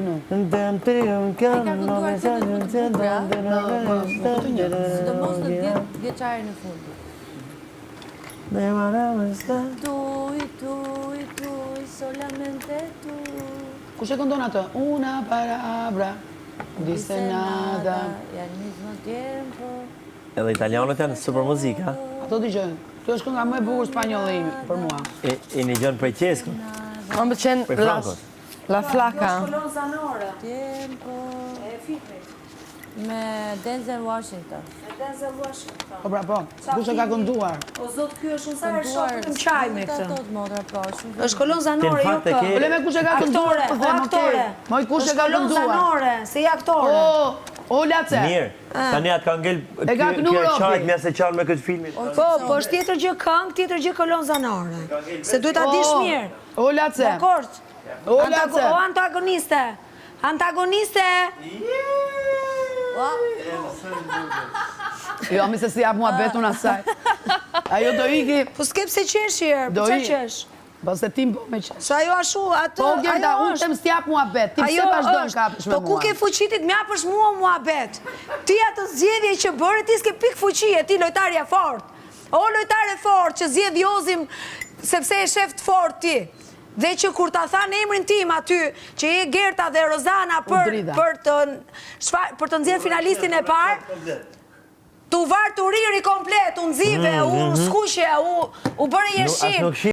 kënu. Sidomos në 10 vjeçarin e fundit. Tu, solamente tu. Kush e këndon atë? Una palabra, dice nada. Y al mismo tiempo. Edhe italianët janë super muzikë, ha? Ato dëgjojnë. Kjo është kënga më e bukur spanjolle ime për mua. E një gjënë prej Qeskë? Më pëlqen La Flaca. Tiempo. E filmit. Me Denzel Washington. Denzel Washington. Po pra po, kush e ka kënduar? O zot, ky është unë sa herë shoh vetëm çaj me këtë. Është kolon zanore, jo kë. Probleme kush e ka kënduar? Aktore. Moj kush e ka Kolon kënduar? zanore, si aktore. O Lace. Mirë, tani atë ka ngel kjo qartë nga se qartë me këtë filmin. Po, është tjetër gjë këngë, tjetër gjë kolon zanore. Se duhet ta dish mirë. O Lace. Dakor. O Lace. O antagoniste. Antagoniste. Jo, mi se si jap mua betun asaj. Ajo do iki. Po s'ke pse qeshir, po çfarë qesh? Po se tim po me qesh. Sa ajo ashtu, atë. Po Gerda, unë tem s'jap mua bet. Ti pse vazhdon kapësh me mua? Po ku ke fuqitit m'japësh mua bet? Ti atë zgjedhje që bëre, ti s'ke pik fuqie, ti lojtarja fort. O lojtare fort që zgjedh Jozim sepse e shef të fort ti. Dhe që kur ta than emrin tim aty, që je Gerta dhe Rozana për të nxjerrë finalistin e parë, tu vartë u riri komplet, u nxive, u skuqe, u bëre jeshim.